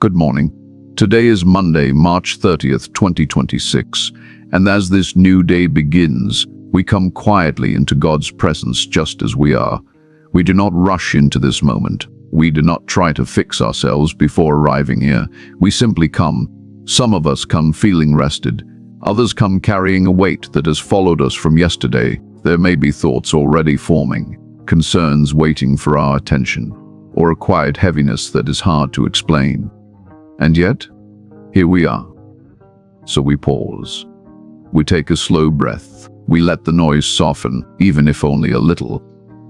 Good morning. Today is Monday, March 30th, 2026, and as this new day begins, we come quietly into God's presence just as we are. We do not rush into this moment. We do not try to fix ourselves before arriving here. We simply come. Some of us come feeling rested. Others come carrying a weight that has followed us from yesterday. There may be thoughts already forming, concerns waiting for our attention, or a quiet heaviness that is hard to explain. And yet, here we are. So we pause. We take a slow breath. We let the noise soften, even if only a little.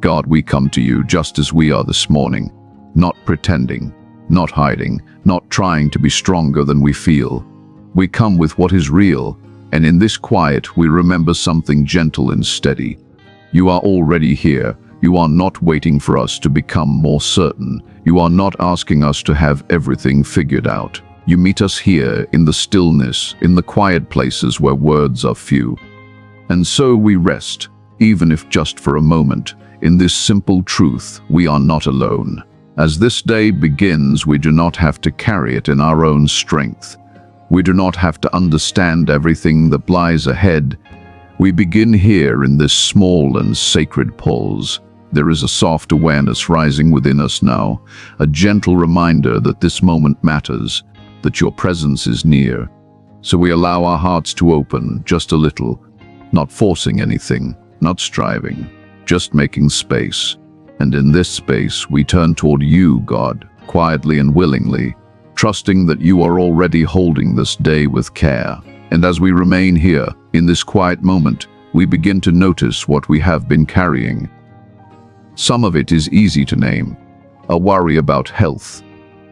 God, we come to you just as we are this morning, not pretending, not hiding, not trying to be stronger than we feel. We come with what is real, and in this quiet we remember something gentle and steady. You are already here. You are not waiting for us to become more certain. You are not asking us to have everything figured out. You meet us here in the stillness, in the quiet places where words are few. And so we rest, even if just for a moment, in this simple truth: we are not alone. As this day begins, we do not have to carry it in our own strength. We do not have to understand everything that lies ahead. We begin here in this small and sacred pause. There is a soft awareness rising within us now, a gentle reminder that this moment matters, that your presence is near. So we allow our hearts to open just a little, not forcing anything, not striving, just making space. And in this space, we turn toward you, God, quietly and willingly, trusting that you are already holding this day with care. And as we remain here, in this quiet moment, we begin to notice what we have been carrying. Some of it is easy to name: a worry about health,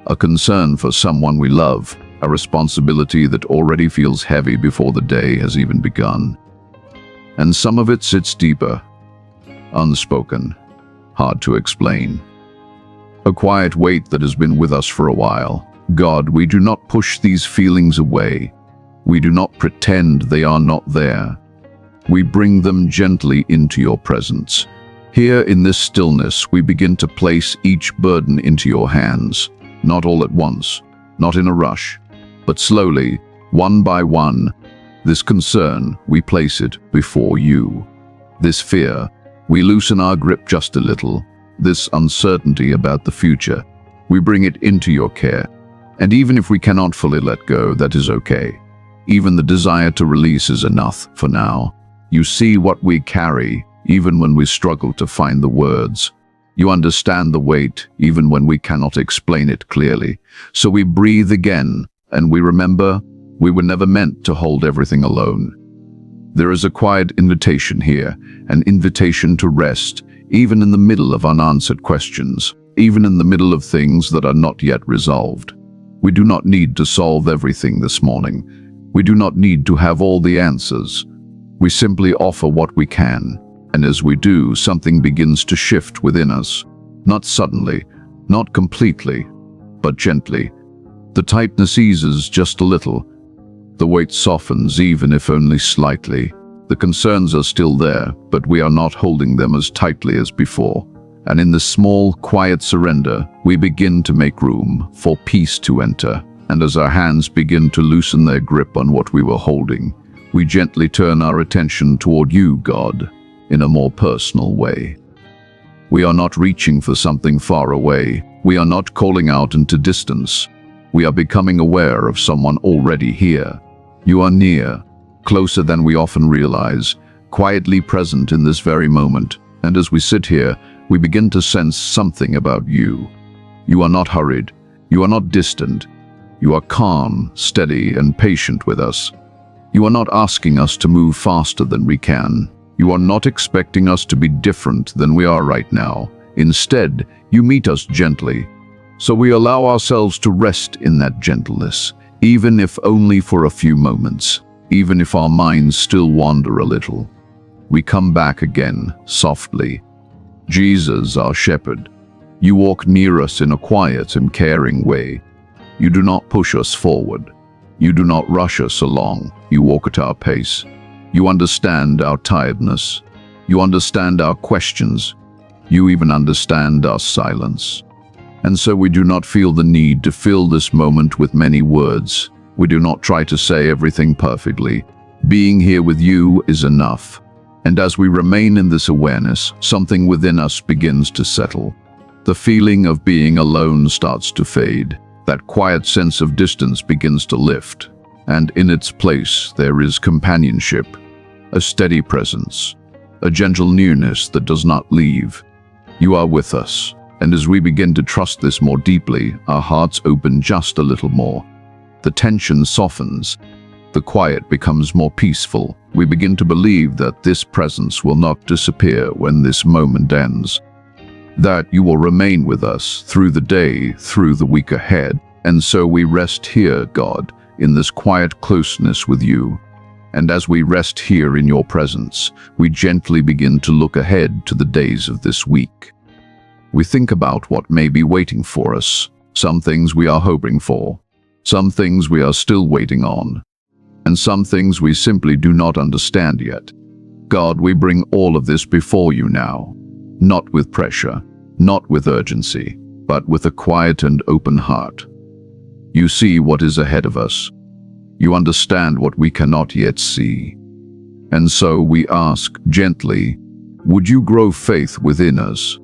a concern for someone we love, a responsibility that already feels heavy before the day has even begun. And some of it sits deeper, unspoken, hard to explain. A quiet weight that has been with us for a while. God, we do not push these feelings away. We do not pretend they are not there. We bring them gently into your presence. Here in this stillness, we begin to place each burden into your hands, not all at once, not in a rush, but slowly, one by one. This concern, we place it before you. This fear, we loosen our grip just a little. This uncertainty about the future, we bring it into your care. And even if we cannot fully let go, that is okay. Even the desire to release is enough for now. You see what we carry, even when we struggle to find the words. You understand the weight, even when we cannot explain it clearly. So we breathe again, and we remember we were never meant to hold everything alone. There is a quiet invitation here, an invitation to rest, even in the middle of unanswered questions, even in the middle of things that are not yet resolved. We do not need to solve everything this morning. We do not need to have all the answers. We simply offer what we can. And as we do, something begins to shift within us. Not suddenly, not completely, but gently. The tightness eases just a little. The weight softens, even if only slightly. The concerns are still there, but we are not holding them as tightly as before. And in this small, quiet surrender, we begin to make room for peace to enter. And as our hands begin to loosen their grip on what we were holding, we gently turn our attention toward you, God, in a more personal way. We are not reaching for something far away. We are not calling out into distance. We are becoming aware of someone already here. You are near, closer than we often realize, quietly present in this very moment. And as we sit here, we begin to sense something about you. You are not hurried. You are not distant. You are calm, steady, and patient with us. You are not asking us to move faster than we can. You are not expecting us to be different than we are right now. Instead, you meet us gently. So we allow ourselves to rest in that gentleness, even if only for a few moments, even if our minds still wander a little. We come back again, softly. Jesus, our shepherd, you walk near us in a quiet and caring way. You do not push us forward. You do not rush us along. You walk at our pace. You understand our tiredness. You understand our questions. You even understand our silence. And so we do not feel the need to fill this moment with many words. We do not try to say everything perfectly. Being here with you is enough. And as we remain in this awareness, something within us begins to settle. The feeling of being alone starts to fade. That quiet sense of distance begins to lift. And in its place, there is companionship, a steady presence, a gentle nearness that does not leave. You are with us. And as we begin to trust this more deeply, our hearts open just a little more. The tension softens. The quiet becomes more peaceful. We begin to believe that this presence will not disappear when this moment ends. That you will remain with us through the day, through the week ahead. And so we rest here, God, in this quiet closeness with you. And as we rest here in your presence, we gently begin to look ahead to the days of this week. We think about what may be waiting for us, some things we are hoping for, some things we are still waiting on, and some things we simply do not understand yet. God, we bring all of this before you now, not with pressure, not with urgency, but with a quiet and open heart. You see what is ahead of us. You understand what we cannot yet see. And so we ask gently, would you grow faith within us?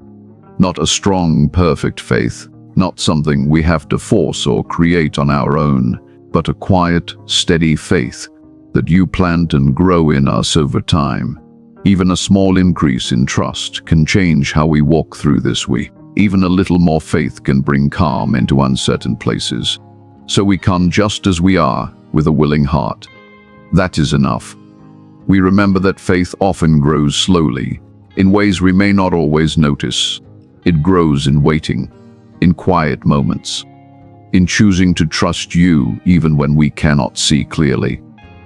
Not a strong, perfect faith, not something we have to force or create on our own, but a quiet, steady faith that you plant and grow in us over time. Even a small increase in trust can change how we walk through this week. Even a little more faith can bring calm into uncertain places. So we come just as we are, with a willing heart. That is enough. We remember that faith often grows slowly, in ways we may not always notice. It grows in waiting, in quiet moments, in choosing to trust you even when we cannot see clearly.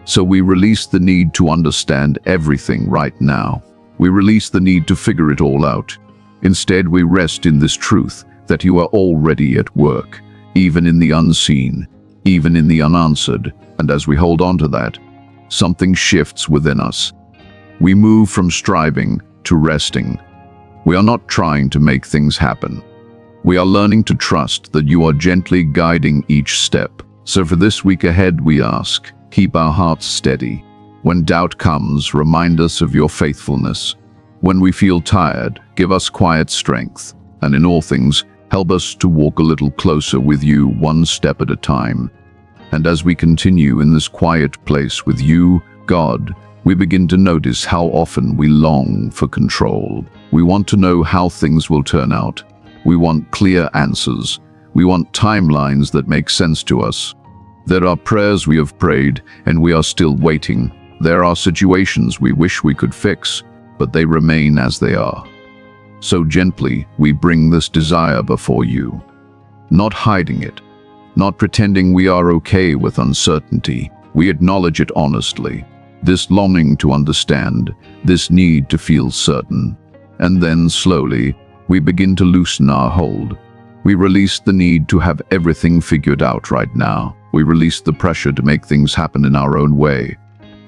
So we release the need to understand everything right now. We release the need to figure it all out. Instead, we rest in this truth that you are already at work, even in the unseen, even in the unanswered. And as we hold on to that, something shifts within us. We move from striving to resting. We are not trying to make things happen. We are learning to trust that you are gently guiding each step. So for this week ahead, we ask, keep our hearts steady. When doubt comes, remind us of your faithfulness. When we feel tired, give us quiet strength. And in all things, help us to walk a little closer with you, one step at a time. And as we continue in this quiet place with you, God, we begin to notice how often we long for control. We want to know how things will turn out. We want clear answers. We want timelines that make sense to us. There are prayers we have prayed and we are still waiting. There are situations we wish we could fix, but they remain as they are. So gently, we bring this desire before you, not hiding it, not pretending we are okay with uncertainty. We acknowledge it honestly. This longing to understand, this need to feel certain. And then slowly, we begin to loosen our hold. We release the need to have everything figured out right now. We release the pressure to make things happen in our own way.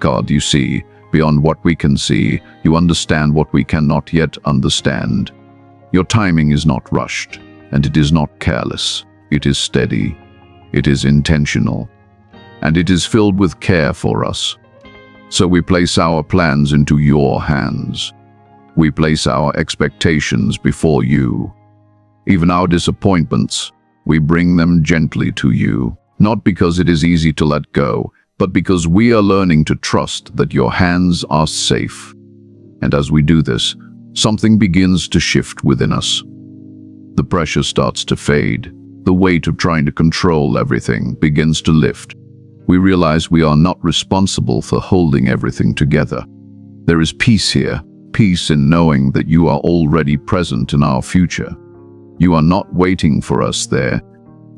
God, you see, beyond what we can see, you understand what we cannot yet understand. Your timing is not rushed, and it is not careless. It is steady. It is intentional. And it is filled with care for us. So we place our plans into your hands. We place our expectations before you. Even our disappointments, we bring them gently to you. Not because it is easy to let go, but because we are learning to trust that your hands are safe. And as we do this, something begins to shift within us. The pressure starts to fade. The weight of trying to control everything begins to lift. We realize we are not responsible for holding everything together. There is peace here, peace in knowing that you are already present in our future. You are not waiting for us there.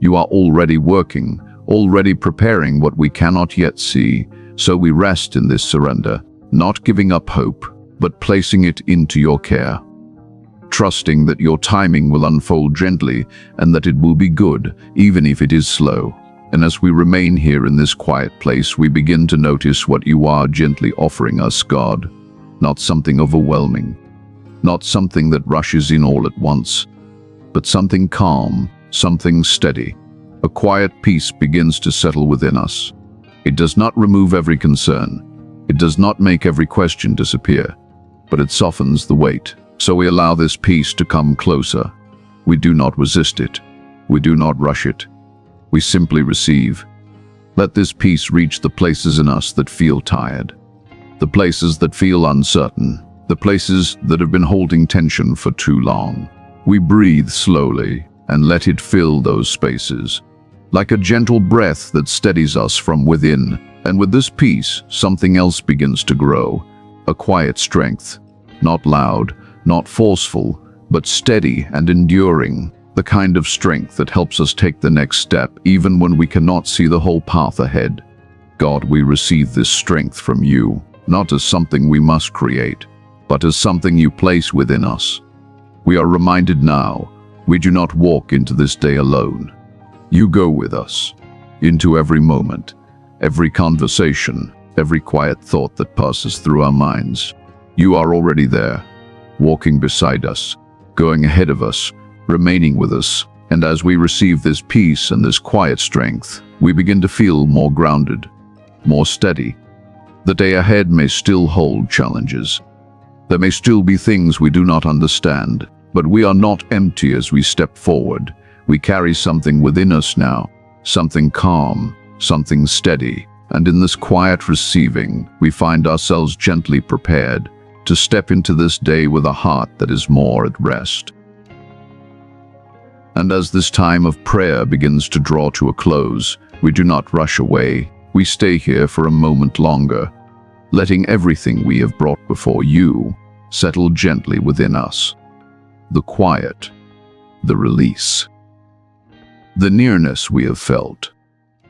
You are already working, already preparing what we cannot yet see. So we rest in this surrender, not giving up hope, but placing it into your care. Trusting that your timing will unfold gently and that it will be good, even if it is slow. And as we remain here in this quiet place, we begin to notice what you are gently offering us, God. Not something overwhelming, not something that rushes in all at once, but something calm, something steady. A quiet peace begins to settle within us. It does not remove every concern. It does not make every question disappear, but it softens the weight. So we allow this peace to come closer. We do not resist it. We do not rush it. We simply receive. Let this peace reach the places in us that feel tired, the places that feel uncertain, the places that have been holding tension for too long. We breathe slowly and let it fill those spaces, like a gentle breath that steadies us from within. And with this peace, something else begins to grow, a quiet strength, not loud, not forceful, but steady and enduring, the kind of strength that helps us take the next step even when we cannot see the whole path ahead. God, we receive this strength from you, not as something we must create, but as something you place within us. We are reminded now, we do not walk into this day alone. You go with us, into every moment, every conversation, every quiet thought that passes through our minds. You are already there, walking beside us, going ahead of us, remaining with us. And as we receive this peace and this quiet strength, we begin to feel more grounded, more steady. The day ahead may still hold challenges. There may still be things we do not understand, but we are not empty as we step forward. We carry something within us now, something calm, something steady, and in this quiet receiving, we find ourselves gently prepared to step into this day with a heart that is more at rest. And as this time of prayer begins to draw to a close, we do not rush away. We stay here for a moment longer, letting everything we have brought before you settle gently within us. The quiet, the release, the nearness we have felt.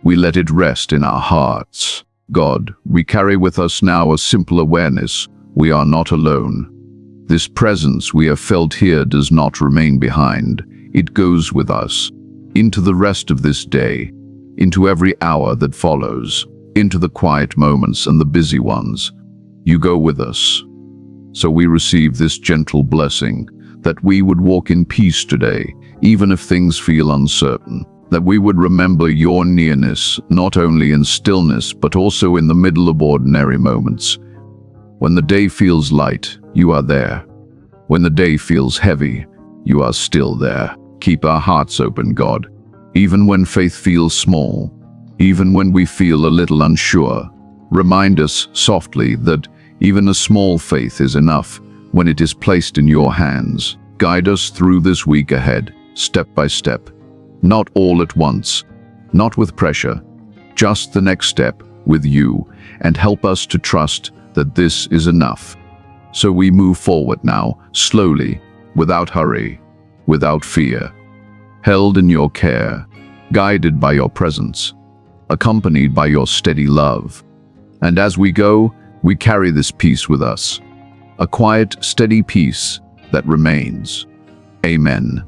We let it rest in our hearts. God, we carry with us now a simple awareness. We are not alone. This presence we have felt here does not remain behind. It goes with us, into the rest of this day, into every hour that follows, into the quiet moments and the busy ones. You go with us. So we receive this gentle blessing, that we would walk in peace today, even if things feel uncertain, that we would remember your nearness, not only in stillness, but also in the middle of ordinary moments. When the day feels light, you are there. When the day feels heavy, you are still there. Keep our hearts open, God. Even when faith feels small, even when we feel a little unsure, remind us softly that even a small faith is enough when it is placed in your hands. Guide us through this week ahead, step by step. Not all at once, not with pressure, just the next step with you, and help us to trust that this is enough. So we move forward now, slowly, without hurry, without fear, held in your care, guided by your presence, accompanied by your steady love. And as we go, we carry this peace with us, a quiet, steady peace that remains. Amen.